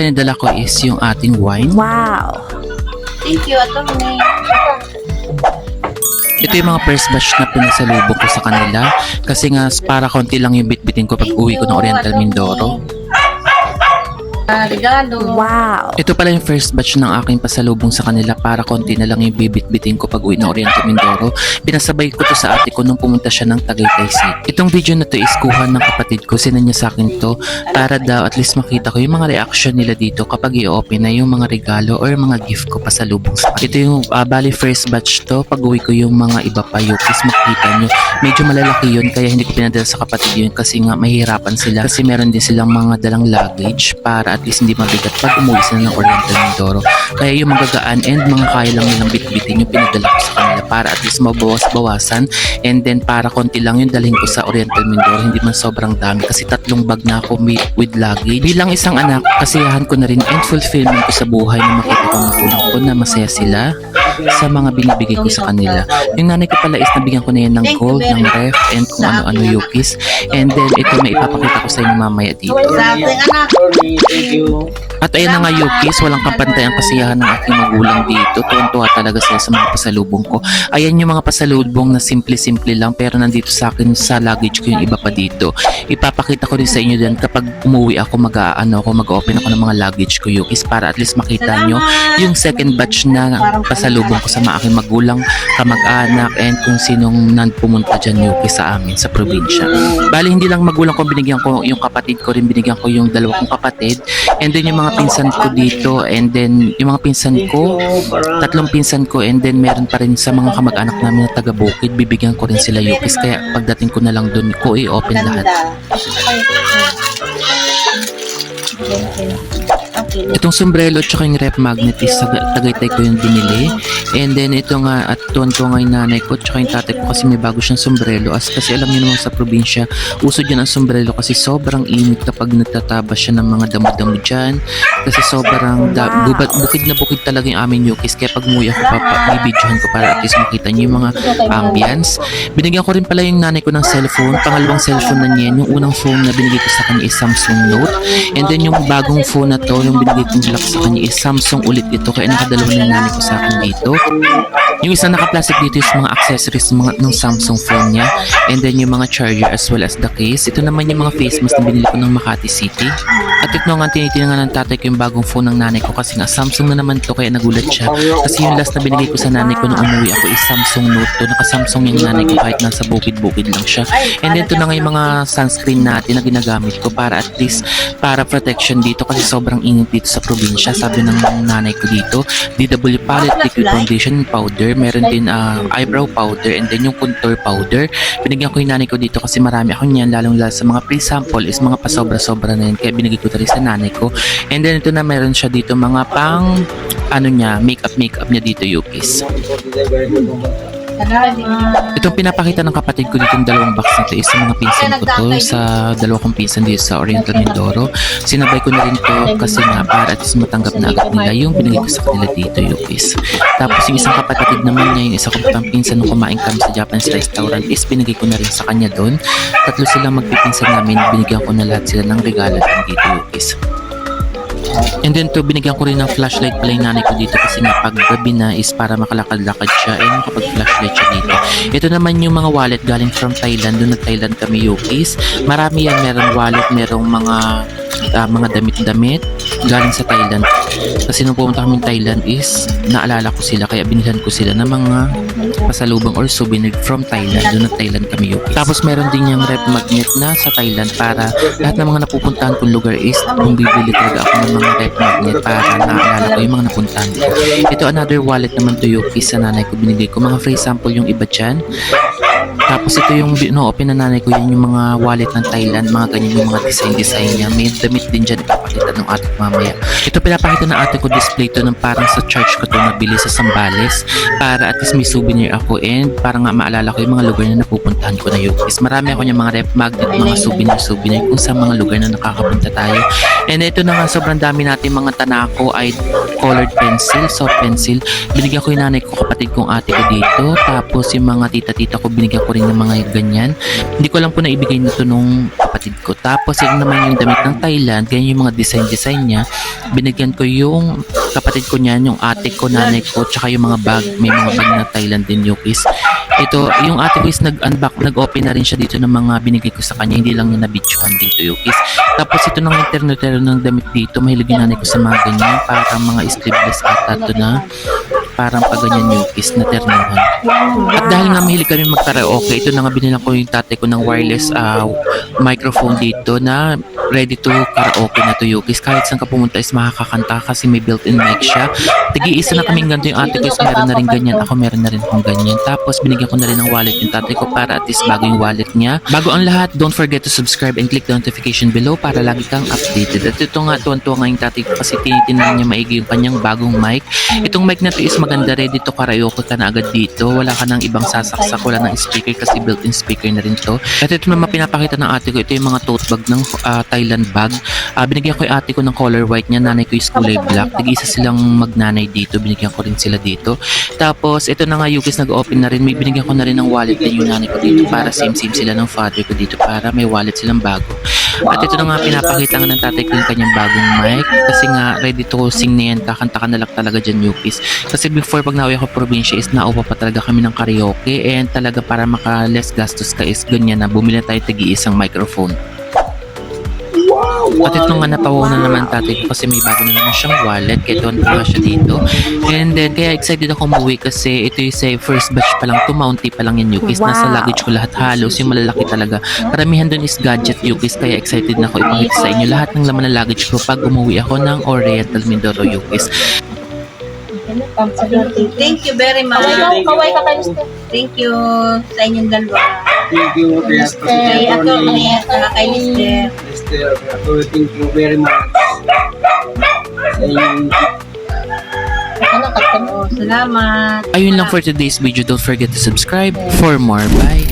pinadala ko is yung ating wine. Wow! Thank you, Atty. Ito yung mga first batch na pinasalubong ko sa kanila kasi nga para konti lang yung bitbitin ko pag uwi ko ng Oriental Mindoro. Regalo. Wow! Ito pala yung first batch ng aking pasalubong sa kanila para konti na lang yung bibit-bitin ko pag uwi ng Oriental Mindoro. Pinasabay ko to sa ate ko nung pumunta siya ng Tagaytay City. Itong video na to is kuha ng kapatid ko, sinan niya sa akin to para daw at least makita ko yung mga reaction nila dito kapag i-open na yung mga regalo or mga gift ko pasalubong sa kanila. Ito yung bali first batch to, pag uwi ko yung mga iba pa yukis makita nyo. Medyo malalaki yun kaya hindi ko pinadala sa kapatid yun kasi nga mahihirapan sila kasi meron din silang mga dalang luggage para at least hindi mabigat pag umuwi sila ng Oriental Mindoro. Kaya yung magagaan and mga kaya lang nilang bitbitin yung pinadala ko sa kanila para at least mabawas-bawasan and then para konti lang yung dalhin ko sa Oriental Mindoro, hindi man sobrang dami kasi 3 bag na ako with luggage. Bilang isang anak, kasiyahan ko na rin and fulfillment ko sa buhay na makita ko ng kulang ko na masaya sila sa mga binibigay ko sa kanila. Yung nanay ko pala is nabigyan ko na yan ng gold, ng ref, and kung ano-ano yukis. And then ito may ipapakita ko sa inyo mamaya dito. Sa ating anak. Thank you. At ayan na nga yukis, walang kampantay ang kasiyahan ng aking magulang dito. Tuwan-tuwa talaga sila sa mga pasalubong ko. Ayan yung mga pasalubong na simple-simple lang pero nandito sa akin sa luggage ko yung iba pa dito. Ipapakita ko rin sa inyo din kapag umuwi ako mag-open ako ng mga luggage ko yukis para at least makita nyo yung second batch na pasalubong ko sa mga aking magulang, kamag-anak, and kung sinong pumunta dyan yukis sa amin sa probinsya. Bali hindi lang magulang ko binigyan ko, yung kapatid ko rin binigyan ko yung 2 kong kapatid, and then yung mga pinsan ko dito, and then yung mga pinsan ko, 3 pinsan ko, and then meron pa rin sa mga kamag-anak namin na taga Bukid, bibigyan ko rin sila yukis kaya pagdating ko na lang dun ko i-open lahat. Itong sombrero at saka yung rep magnet is Tagaytay ko yung binili. And then ito nga at tuwan-tuwa nga yung nanay ko at saka yung tatay ko kasi may bago siyang sombrero. Kasi alam niyo naman sa probinsya, uso dyan ang sombrero kasi sobrang init kapag nagtatabas siya ng mga damo-damo dyan. Kasi sobrang bukid na bukid talaga yung aming yukis. Kaya pag umuwi ako bibidyohan ko para at least makita niyo yung mga ambience. Binigyan ko rin pala yung nanay ko ng cellphone. Pangalawang cellphone na niya. Yung unang phone na binigay ko sa kanya is Samsung Note. And then yung bagong phone na to, yung binigay kong lock sa kanya is Samsung ulit ito kaya nakadalawa na yung nanay ko sa akin dito. Yung isang naka-plastic dito is mga accessories ng Samsung phone niya, and then yung mga charger as well as the case. Ito naman yung mga face mask na binili ko ng Makati City. At ito nga tinitingnan ng tatay ko yung bagong phone ng nanay ko kasi nga Samsung na naman to kaya nagulat siya kasi yung last na binigay ko sa nanay ko nung umuwi ako is Samsung Note to. Naka-Samsung yung nanay ko kahit nasa bukid-bukid lang siya. And then ito na nga yung mga sunscreen natin na ginagamit ko para at least para protection dito kasi sobrang init dito sa probinsya. Sabi ng nanay ko dito, DW Palette Liquid Foundation Powder, meron din eyebrow powder, and then yung contour powder. Binigyan ko yung nanay ko dito kasi marami ako niyan, lalong-lalo sa mga pre-sample is mga pasobra-sobra na yun kaya binigay ko rin sa nanay ko. And then ito na meron siya dito mga pang makeup niya dito yukis. Itong pinapakita ng kapatid ko dito yung 2 box na to is sa mga pinsan ko to, sa 2 kong pinsan dito sa Oriental Mindoro. Sinabay ko na rin to kasi nga para at least matanggap na agad nila yung binigay ko sa kanila dito yukis. Tapos yung isang kapatid naman niya, yung isa kong pinsan nung kumain kami sa Japanese restaurant is binigay ko na rin sa kanya doon. 3 silang magpipinsan namin, binigyan ko na lahat sila ng regalo dito yukis. And then to binigyan ko rin ng flashlight pala yung nanay ko dito kasi nga pag gabi na is para makalakad-lakad siya and makapag-flashlight siya dito. Ito naman yung mga wallet galing from Thailand. Doon na Thailand kami yukis. Marami yan, merong wallet, merong mga damit-damit galing sa Thailand. Kasi nung pumunta kami Thailand is naalala ko sila kaya binilhan ko sila ng mga pasalubong or souvenir from Thailand. Doon na Thailand kami yukis. Tapos meron din yung rep magnet na sa Thailand para lahat ng mga napupuntahan kong lugar is kung bibili talaga ako ng mga rep magnet para naalala ko yung mga napuntahan ko. Ito another wallet naman to yukis sa nanay ko binigay ko. Mga free sample yung iba dyan. Tapos ito yung open na nanay ko, yan yung mga wallet ng Thailand, mga ganyan yung mga design niya. May damit din dyan ipapakita ng ate mamaya. Ito pinapakita ng ate ko display to ng parang sa church ko to nabili sa Sambales para at least may souvenir ako and para nga maalala ko yung mga lugar na napupuntahan ko na yukis. Marami ako yung mga rep magnet, mga souvenir kung sa mga lugar na nakakapunta tayo. And ito na nga sobrang dami natin mga tanako ay colored pencil, soft pencil. Binigyan ko yung nanay ko, kapatid kong ate ko dito. Tapos yung mga tita-tita ko binigyan ko rin ng mga ganyan. Hindi ko lang po naibigay nito nung kapatid ko. Tapos yun naman yung damit ng Thailand, ganyan yung mga design niya. Binigyan ko yung kapatid ko niyan, yung ate ko, nanay ko, tsaka yung mga bag. May mga bag na Thailand din, Yukis. Ito, yung ate ko is nag-open na rin siya dito ng mga binigay ko sa kanya. Hindi lang niya na-bitchuan dito, Yukis. Tapos ito nang internet ng damit dito. Mahilig yung nanay ko sa mga ganyan. Parang mga sleeveless ata ito na parang paganyan Yukis na ternuhan. At dahil nga mahilig kami mag-karaoke, ito na nga binilang ko yung tatay ko ng wireless microphone dito na ready to karaoke na to Yukis. Kahit saan ka pumunta is makakakanta kasi may built-in mic siya. Tigi-isa na kaming ganito yung ate ko is meron na rin ganyan. Ako meron na rin akong ganyan. Tapos binigyan ko na rin ng wallet yung tatay ko para at least bago yung wallet niya. Bago ang lahat, don't forget to subscribe and click the notification below para lagi kang updated. At ito nga, tuwan-tuwa nga yung tatay ko kasi tinitingnan niya maigi yung kanyang bagong mic. Itong mic na to is maganda, ready to karaoke ka na agad dito. Wala ka nang ibang sasaksak, wala ng speaker kasi built-in speaker na rin to. At ito naman pinapakita ng ate ko, ito yung mga tote bag ng Thailand bag. Binigyan ko yung ate ko ng color white niya, nanay ko is kulay black. Tig-isa silang magnanay dito, binigyan ko rin sila dito. Tapos ito na nga Yukis, nag-open na rin. May binigyan ko na rin ng wallet din yung nanay ko dito para same sila ng father ko dito para may wallet silang bago. At ito na nga pinapakita nga ng tatay ko yung kanyang bagong mic kasi nga ready to sing na yan, kakanta ka na lang talaga dyan Yukis. Kasi before pag nauwi ako probinsya is naupa pa talaga kami ng karaoke and talaga para maka less gastos ka is ganyan na bumili tayo tagi-isang microphone. At ito nga napawaw na naman tatay ko kasi may bago na naman siyang wallet kaya tuwan pa siya dito. And then kaya excited ako umuwi kasi ito yung say first batch pa lang to, mounty pa lang yan Yukis. Nasa luggage ko lahat halos yung malalaki talaga. Karamihan dun is gadget Yukis kaya excited na ako ipakita sa inyo lahat ng laman ng luggage ko pag umuwi ako ng Oriental Mindoro Yukis. Thank you very much. Kaway ka kayo, Mister. Thank you sa inyong dalawa. Thank you, Kuya Kay Atty. at kay Mister. Mr. Thank you very much. Sa inyong Oh, salamat. Ayun lang for today's video. Don't forget to subscribe for more. Bye!